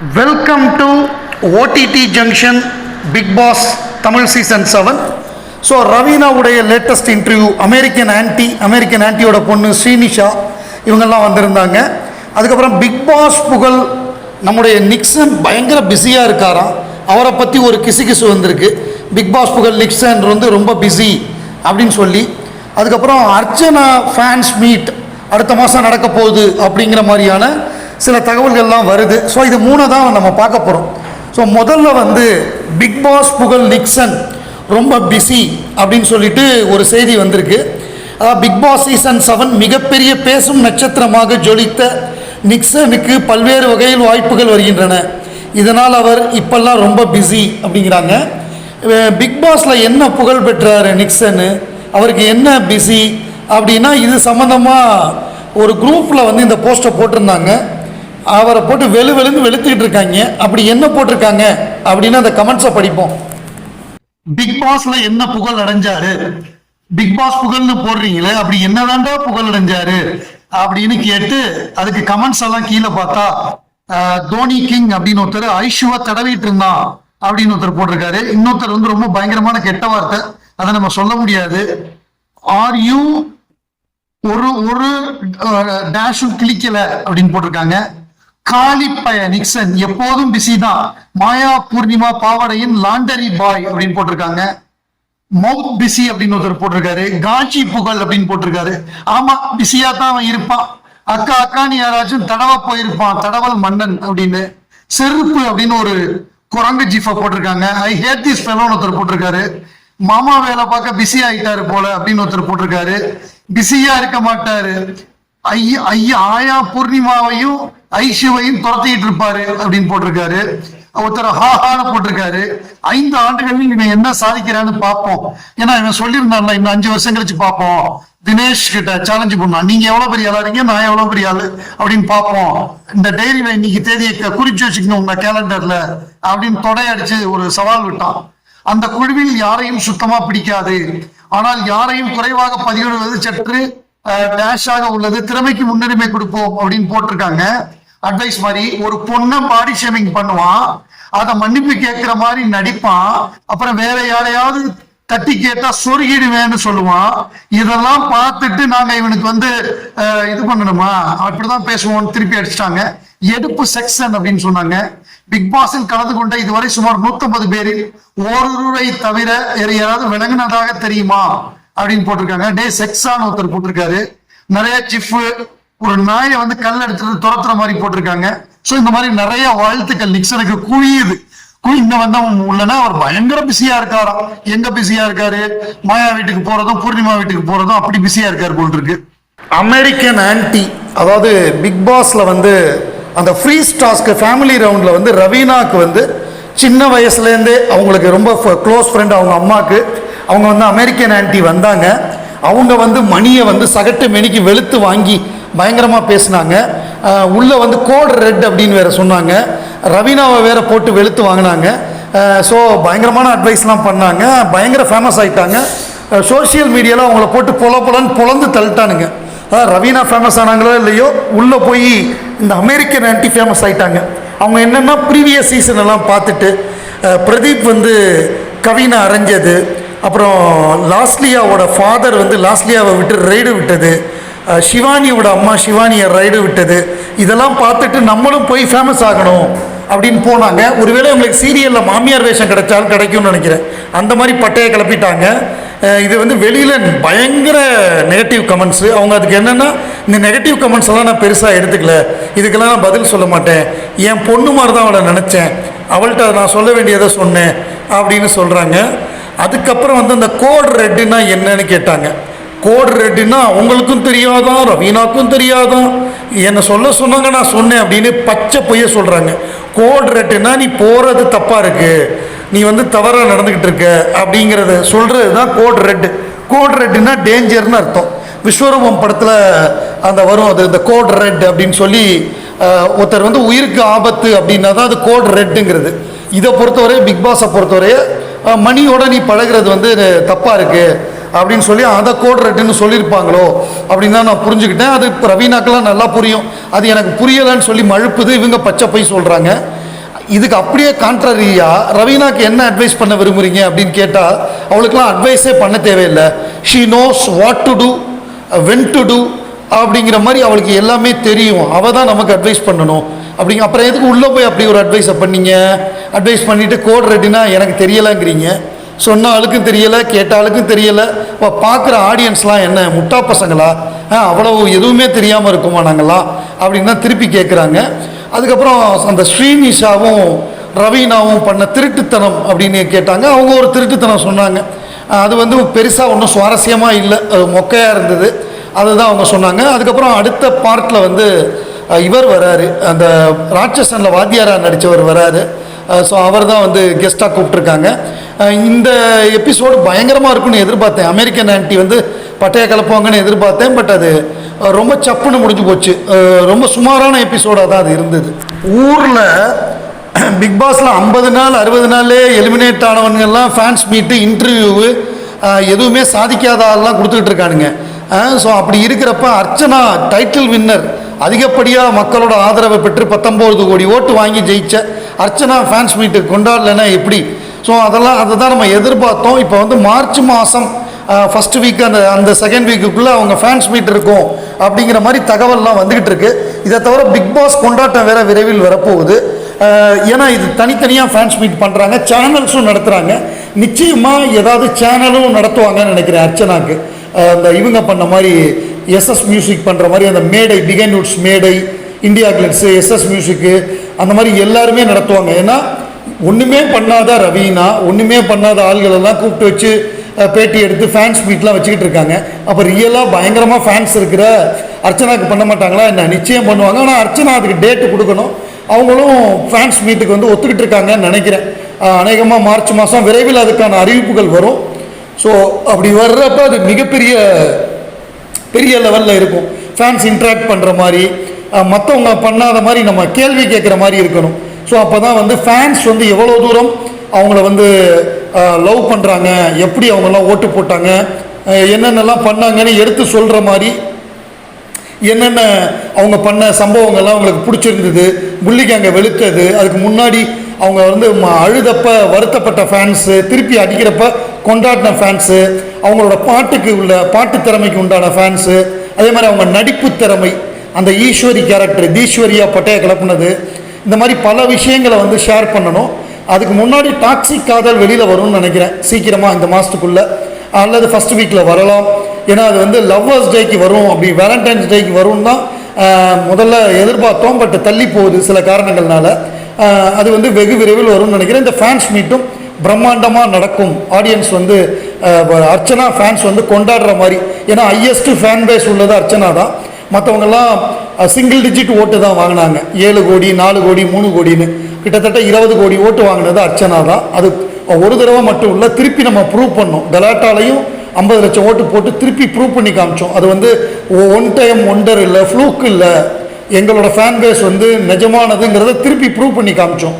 Welcome to OTT junction Bigg Boss Tamil season 7. So ரவீனாவுடைய latest interview American ஆன்ட்டியோட பொண்ணு ஸ்ரீனிஷா இவங்கெல்லாம் வந்திருந்தாங்க. அதுக்கப்புறம் பிக் பாஸ் புகழ் நம்முடைய நிக்சன் பயங்கர பிஸியாக இருக்காராம். அவரை பற்றி ஒரு கிசு வந்திருக்கு. பிக் பாஸ் புகழ் நிக்சன் வந்து ரொம்ப பிஸி அப்படின்னு சொல்லி. அதுக்கப்புறம் அர்ச்சனா ஃபேன்ஸ் மீட் அடுத்த மாதம் நடக்க போகுது அப்படிங்கிற மாதிரியான சில தகவல்கள்லாம் வருது. ஸோ இது மூணு தான் நம்ம பார்க்க போகிறோம். ஸோ முதல்ல வந்து பிக் பாஸ் புகழ் நிக்சன் ரொம்ப பிஸி அப்படின்னு சொல்லிட்டு ஒரு செய்தி வந்திருக்கு. அதாவது பிக் பாஸ் சீசன் 7 மிகப்பெரிய பேசும் நட்சத்திரமாக ஜொலித்த நிக்சனுக்கு பல்வேறு வகையில் வாய்ப்புகள் வருகின்றன. இதனால் அவர் இப்பெல்லாம் ரொம்ப பிஸி அப்படிங்கிறாங்க. பிக் பாஸில் என்ன புகழ் பெற்றார் நிக்சனு, அவருக்கு என்ன பிஸி அப்படின்னா இது சம்மந்தமாக ஒரு குரூப்பில் வந்து இந்த போஸ்ட்டை போட்டிருந்தாங்க. அவரை போட்டு வெளுன்னு வெளுத்துக்கிட்டு இருக்காங்க. அப்படி என்ன போட்டிருக்காங்க அப்படின்னு அந்த கமெண்ட்ஸை படிப்போம். பிக் பாஸ்ல என்ன புகழ் அடைஞ்சாரு, பிக் பாஸ் புகழ்னு போடுறீங்களே, அப்படி என்னதான்டா புகழ் அடைஞ்சாரு அப்படின்னு கேட்டு அதுக்கு கமெண்ட்ஸ் எல்லாம் கீழே பார்த்தா தோனி கிங் அப்படின்னு ஒருத்தர் ஐஷுவா தடவிட்டு இருந்தான் அப்படின்னு ஒருத்தர் போட்டிருக்காரு. இன்னொருத்தர் வந்து ரொம்ப பயங்கரமான கெட்ட வார்த்தை, அதை நம்ம சொல்ல முடியாது. ஆர் யூ ஒரு டேஷும் கிளிக்கல அப்படின்னு போட்டிருக்காங்க. காலிப்பய நிக்சன் எப்போதும் பிஸி தான். மாயா பூர்ணிமா பாவடையின் லாண்டரி பாய் அப்படின்னு போட்டிருக்காங்க. மவுத் பிஸி அப்படின்னு ஒருத்தர் போட்டிருக்காரு. காட்சி புகழ் அப்படின்னு போட்டிருக்காரு. ஆமா, பிஸியா தான் அவன் இருப்பான். அக்கான்னு யாராச்சும் தடவ போயிருப்பான், தடவல் மன்னன் அப்படின்னு. செருப்பு அப்படின்னு ஒரு குரங்கு ஜிஃபா போட்டிருக்காங்க. ஐ ஹேட் திஸ் ஃபெலோன்னு ஒருத்தர் போட்டிருக்காரு. மாமா வேலை பார்க்க பிஸி ஆயிட்டாரு போல அப்படின்னு ஒருத்தர் போட்டிருக்காரு. பிஸியா இருக்க மாட்டாரு, ஆயா பூர்ணிமாவையும் ஐஷுவையும் துரத்திட்டு இருப்பாரு அப்படின்னு போட்டிருக்காரு. ஒருத்தர் ஹாஹான்னு போட்டிருக்காரு. 5 ஆண்டுகள் இவன் என்ன சாதிக்கிறான்னு பார்ப்போம். ஏன்னா இவன் சொல்லியிருந்தான்ல இன்னும் 5 வருஷம் கழிச்சு பார்ப்போம், தினேஷ் கிட்ட சேலஞ்சு பண்ணான், நீங்க எவ்வளவு பெரிய ஆளாறீங்க, நான் எவ்வளவு பெரிய ஆளு அப்படின்னு பார்ப்போம். இந்த டைரியில இன்னைக்கு தேதியை குறிச்சு வச்சுக்கணும் உங்க கேலண்டர்ல அப்படின்னு தொடையடிச்சு ஒரு சவால் விட்டான். அந்த குழுவில் யாரையும் சுத்தமா பிடிக்காது, ஆனால் யாரையும் குறைவாக பதிவிடுவது சற்று டேஷாக உள்ளது, திறமைக்கு முன்னுரிமை கொடுப்போம் அப்படின்னு போட்டிருக்காங்க. அட்வைஸ் மாதிரி ஒரு பொண்ணை பாடி ஷேமிங் பண்ணுவான், அதை மன்னிப்பு கேட்கிற மாதிரி நடிப்பான், அப்புறம் வேற யாரையாவது தட்டி கேட்டா சொருகிடுவேன்னு சொல்லுவான். இதெல்லாம் பார்த்துட்டு நாங்க இவனுக்கு வந்து இது பண்ணணுமா, அப்படிதான் பேசுவோம் திருப்பி அடிச்சிட்டாங்க. எடுப்பு செக்ஷன் அப்படின்னு சொன்னாங்க. பிக் பாஸில் கலந்து கொண்ட இதுவரை சுமார் 150 பேரில் ஒருவரை தவிர வேற யாராவது விளங்குனதாக தெரியுமா அப்படின்னு போட்டிருக்காங்க. டே செக்ஸான்னு ஒருத்தர் போட்டிருக்காரு. நிறைய ஜிஃப், ஒரு நாயை வந்து கல் எடுத்துட்டு துரத்துற மாதிரி போட்டிருக்காங்க. ஸோ இந்த மாதிரி நிறைய வாழ்த்துக்கள் நிக்சனுக்கு குவியுது. இன்னும் வந்து அவன் உள்ளனா அவர் பயங்கர பிஸியா இருக்காராம். எங்க பிஸியா இருக்காரு, மாயா வீட்டுக்கு போறதும் பூர்ணிமா வீட்டுக்கு போறதும் அப்படி பிஸியா இருக்காரு போல் இருக்கு. அமெரிக்கன் ஆன்ட்டி, அதாவது பிக் பாஸ்ல வந்து அந்த ஃப்ரீஸ் டாஸ்க் ஃபேமிலி ரவுண்டில் வந்து ரவீனாக்கு வந்து சின்ன வயசுலேருந்தே அவங்களுக்கு ரொம்ப க்ளோஸ் ஃப்ரெண்ட் அவங்க அம்மாவுக்கு. அவங்க வந்து அமெரிக்கன் ஆன்ட்டி வந்தாங்க. அவங்க வந்து மணியை வந்து சகட்டு மெனிக்கு வெளுத்து வாங்கி பயங்கரமாக பேசினாங்க. உள்ளே வந்து கோட் ரெட் அப்படின்னு வேறு சொன்னாங்க. ரவீனாவை வேற போட்டு வெளுத்து வாங்கினாங்க. ஸோ பயங்கரமான அட்வைஸ்லாம் பண்ணாங்க. பயங்கர ஃபேமஸ் ஆகிட்டாங்க. சோஷியல் மீடியாவில் அவங்கள போட்டு பொலன்னு பொலந்து தள்ளிட்டானுங்க. ரவீனா ஃபேமஸ் ஆனாங்களோ இல்லையோ, உள்ளே போய் இந்த அமெரிக்கன் ஆன்ட்டி ஃபேமஸ் ஆகிட்டாங்க. அவங்க என்னென்னா ப்ரீவியஸ் சீசன் எல்லாம் பார்த்துட்டு பிரதீப் வந்து கவினை அரைஞ்சது, அப்புறம் லாஸ்லியாவோட ஃபாதர் வந்து லாஸ்லியாவை விட்டு ரைடு விட்டது, சிவானியோட அம்மா சிவானியை ரைடு விட்டது, இதெல்லாம் பார்த்துட்டு நம்மளும் போய் ஃபேமஸ் ஆகணும் அப்படின்னு போனாங்க. ஒருவேளை உங்களுக்கு சீரியலில் மாமியார் வேஷம் கிடைச்சாலும் கிடைக்கும்னு நினைக்கிறேன். அந்த மாதிரி பட்டையை கிளப்பிட்டாங்க. இது வந்து வெளியில் பயங்கர நெகட்டிவ் கமெண்ட்ஸு. அவங்க அதுக்கு என்னென்னா, இந்த நெகட்டிவ் கமெண்ட்ஸ் எல்லாம் நான் பெருசாக எடுத்துக்கல, இதுக்கெல்லாம் நான் பதில் சொல்ல மாட்டேன், என் பொண்ணு மாதிரி தான் அவளை நினச்சேன், அவள்கிட்ட நான் சொல்ல வேண்டியதை சொன்னேன் அப்படின்னு சொல்கிறாங்க. அதுக்கப்புறம் வந்து அந்த கோட் ரெட்டுன்னா என்னன்னு கேட்டாங்க. கோட் ரெட்டுன்னா அவங்களுக்கும் தெரியாதான், ரவீனாக்கும் தெரியாதான், என்னை சொல்ல சொன்னாங்க நான் சொன்னேன் அப்படின்னு பச்சை பொய்ய சொல்கிறாங்க. கோட் ரெட்டுன்னா நீ போகிறது தப்பாக இருக்குது, நீ வந்து தவறாக நடந்துக்கிட்டு இருக்க அப்படிங்கிறத சொல்கிறது தான் கோட் ரெட்டு. கோட் ரெட்டுன்னா டேஞ்சர்னு அர்த்தம். விஸ்வரூபம் படத்தில் அந்த வரும், அது இந்த கோட் ரெட் அப்படின்னு சொல்லி ஒருத்தர் வந்து உயிருக்கு ஆபத்து அப்படின்னா தான் அது கோட் ரெட்டுங்கிறது. இதை பொறுத்தவரை பிக் பாஸை பொறுத்தவரை மணியோட நீ பழகிறது வந்து தப்பாக இருக்குது அப்படின்னு சொல்லி அதை கோட் ரெட்டுன்னு சொல்லியிருப்பாங்களோ அப்படின்னு தான் நான் புரிஞ்சுக்கிட்டேன். அது ரவீனாக்கெல்லாம் நல்லா புரியும். அது எனக்கு புரியலைன்னு சொல்லி மழுப்புது. இவங்க பச்சை போய் சொல்கிறாங்க. இதுக்கு அப்படியே கான்ட்ரரியாக ரவீனாக்கு என்ன அட்வைஸ் பண்ண விரும்புகிறீங்க அப்படின்னு கேட்டால் அவளுக்குலாம் அட்வைஸே பண்ண தேவையில்லை. She knows what to do, when to do அப்படிங்கிற மாதிரி அவளுக்கு எல்லாமே தெரியும். அவள் தான் நமக்கு அட்வைஸ் பண்ணணும் அப்படிங்க. அப்புறம் எதுக்கு உள்ளே போய் அப்படி ஒரு அட்வைஸை பண்ணீங்க? அட்வைஸ் பண்ணிவிட்டு கோட் ரெட்டினா எனக்கு தெரியலைங்கிறீங்க. சொன்ன ஆளுக்கும் தெரியலை, கேட்ட ஆளுக்கும் தெரியலை. இப்போ பார்க்குற ஆடியன்ஸ்லாம் என்ன முட்டா பசங்களா? அவ்வளோ எதுவுமே தெரியாமல் இருக்குமா நாங்கள்லாம் அப்படின்னு தான் திருப்பி கேட்குறாங்க. அதுக்கப்புறம் அந்த ஸ்ரீனிஷாவும் ரவீனாவும் பண்ண திருட்டுத்தனம் அப்படின்னு கேட்டாங்க. அவங்க ஒரு திருட்டுத்தனம் சொன்னாங்க. அது வந்து பெருசாக ஒன்றும் சுவாரஸ்யமாக இல்லை, மொக்கையாக இருந்தது. அதுதான் அவங்க சொன்னாங்க. அதுக்கப்புறம் அடுத்த பார்ட்டில் வந்து இவர் வராரு, அந்த ராட்சசனில் வாத்தியாராக நடித்தவர் வராரு. ஸோ அவர் தான் வந்து கெஸ்ட்டாக கூப்பிட்ருக்காங்க. இந்த எபிசோடு பயங்கரமாக இருக்குன்னு எதிர்பார்த்தேன். அமெரிக்கன் ஆன்ட்டி வந்து பட்டையை கலப்புவாங்கன்னு எதிர்பார்த்தேன். பட் அது ரொம்ப சப்புன்னு முடிஞ்சு போச்சு. ரொம்ப சுமாரான எபிசோடாக தான் அது இருந்தது. ஊரில் பிக் பாஸில் 50 நாள் 60 நாள்லே எலிமினேட் ஆனவங்கெல்லாம் ஃபேன்ஸ் மீட்டு இன்டர்வியூவு எதுவுமே சாதிக்காத ஆள்லாம் கொடுத்துக்கிட்டு இருக்கானுங்க. ஸோ அப்படி இருக்கிறப்ப அர்ச்சனா டைட்டில் வின்னர், அதிகப்படியாக மக்களோட ஆதரவை பெற்று 19 கோடி ஓட்டு வாங்கி ஜெயிச்ச அர்ச்சனா ஃபேன்ஸ் மீட்டு கொண்டாடலைன்னா எப்படி? ஸோ அதை தான் நம்ம எதிர்பார்த்தோம். இப்போ வந்து மார்ச் மாதம் ஃபஸ்ட்டு வீக் அந்த செகண்ட் வீக்குள்ளே அவங்க ஃபேன்ஸ் மீட் இருக்கும் அப்படிங்கிற மாதிரி தகவல்லாம் வந்துக்கிட்டு இருக்கு. இதை தவிர பிக் பாஸ் கொண்டாட்டம் வேறு விரைவில் வரப்போகுது. ஏன்னா இது தனித்தனியாக ஃபேன்ஸ் மீட் பண்ணுறாங்க, சேனல்ஸும் நடத்துகிறாங்க. நிச்சயமாக ஏதாவது சேனலும் நடத்துவாங்கன்னு நினைக்கிறேன் அர்ச்சனாக்கு. அந்த இவங்க பண்ண மாதிரி எஸ்எஸ் மியூசிக் பண்ணுற மாதிரி அந்த மேடை, பிகைன் வுட்ஸ் மேடை, இந்தியா கிளிட்ஸு, எஸ்எஸ் மியூசிக்கு, அந்த மாதிரி எல்லாருமே நடத்துவாங்க. ஏன்னா ஒன்றுமே பண்ணாத ரவீனா, ஒன்றுமே பண்ணாத ஆள்களெல்லாம் கூப்பிட்டு வச்சு பேட்டி எடுத்து ஃபேன்ஸ் மீட்லாம் வச்சுக்கிட்டு இருக்காங்க. அப்போ ரியலாக பயங்கரமாக ஃபேன்ஸ் இருக்கிற அர்ச்சனாவுக்கு பண்ண மாட்டாங்களா என்ன? நிச்சயம் பண்ணுவாங்க. ஆனால் அர்ச்சனா அதுக்கு டேட்டு கொடுக்கணும். அவங்களும் ஃபேன்ஸ் மீட்டுக்கு வந்து ஒத்துக்கிட்டு இருக்காங்கன்னு நினைக்கிறேன். அநேகமாக மார்ச் மாதம் விரைவில் அதுக்கான அறிவிப்புகள் வரும். ஸோ அப்படி வர்றப்ப அது மிகப்பெரிய லெவலில் இருக்கும். ஃபேன்ஸ் இன்ட்ராக்ட் பண்ணுற மாதிரி, மற்றவங்க பண்ணாத மாதிரி நம்ம கேள்வி கேட்குற மாதிரி இருக்கணும். ஸோ அப்போ தான் வந்து ஃபேன்ஸ் வந்து எவ்வளோ தூரம் அவங்கள வந்து லவ் பண்ணுறாங்க, எப்படி அவங்கெல்லாம் ஓட்டு போட்டாங்க, என்னென்னலாம் பண்ணாங்கன்னு எடுத்து சொல்கிற மாதிரி, என்னென்ன அவங்க பண்ண சம்பவங்கள்லாம் அவங்களுக்கு பிடிச்சிருந்தது, புள்ளிக்கு அங்கே வெளுத்தது, அதுக்கு முன்னாடி அவங்க வந்து அழுதப்ப வருத்தப்பட்ட ஃபேன்ஸு, திருப்பி அடிக்கிறப்ப கொண்டாடின ஃபேன்ஸு, அவங்களோட பாட்டுக்கு உள்ள பாட்டு திறமைக்கு உண்டான ஃபேன்ஸு, அதே மாதிரி அவங்க நடிப்பு திறமை, அந்த ஈஸ்வரி கேரக்டர் தீஸ்வரியா பட்டைய கிளப்புனது, இந்த மாதிரி பல விஷயங்களை வந்து ஷேர் பண்ணணும். அதுக்கு முன்னாடி டாக்ஸிக் காதல் வெளியில் வரும்னு நினைக்கிறேன் சீக்கிரமாக இந்த மாதத்துக்குள்ளே, அல்லது ஃபஸ்ட் வீக்கில் வரலாம். ஏன்னா அது வந்து லவ்வர்ஸ் டேக்கு வரும், அப்படி வேலண்டைன்ஸ் டேக்கு வரும்னு தான் முதல்ல எதிர்பார்த்தோம். பட் தள்ளி போகுது சில காரணங்கள்னால. அது வந்து வெகு விரைவில் வரும்னு நினைக்கிறேன். இந்த ஃபேன்ஸ் மீட்டும் பிரம்மாண்டமாக நடக்கும். ஆடியன்ஸ் வந்து அர்ச்சனா ஃபேன்ஸ் வந்து கொண்டாடுற மாதிரி. ஏன்னா ஹையஸ்ட்டு ஃபேன் பேஸ் உள்ளது அர்ச்சனா தான். மற்றவங்கெல்லாம் சிங்கிள் டிஜிட் ஓட்டு தான் வாங்கினாங்க. 7 கோடி 4 கோடி 3 கோடின்னு கிட்டத்தட்ட 20 கோடி ஓட்டு வாங்கினது அர்ச்சனா தான். அது ஒரு தடவை மட்டும் இல்லை, திருப்பி நம்ம ப்ரூவ் பண்ணோம். கலாட்டாலையும் 50 லட்சம் ஓட்டு போட்டு திருப்பி ப்ரூவ் பண்ணி காமிச்சோம். அது வந்து ஒன் டைம் ஒண்டர் இல்லை, ஃப்ளூக் இல்லை, எங்களோட ஃபேன் பேஸ் வந்து நிஜமானதுங்கிறத திருப்பி ப்ரூவ் பண்ணி காமிச்சோம்.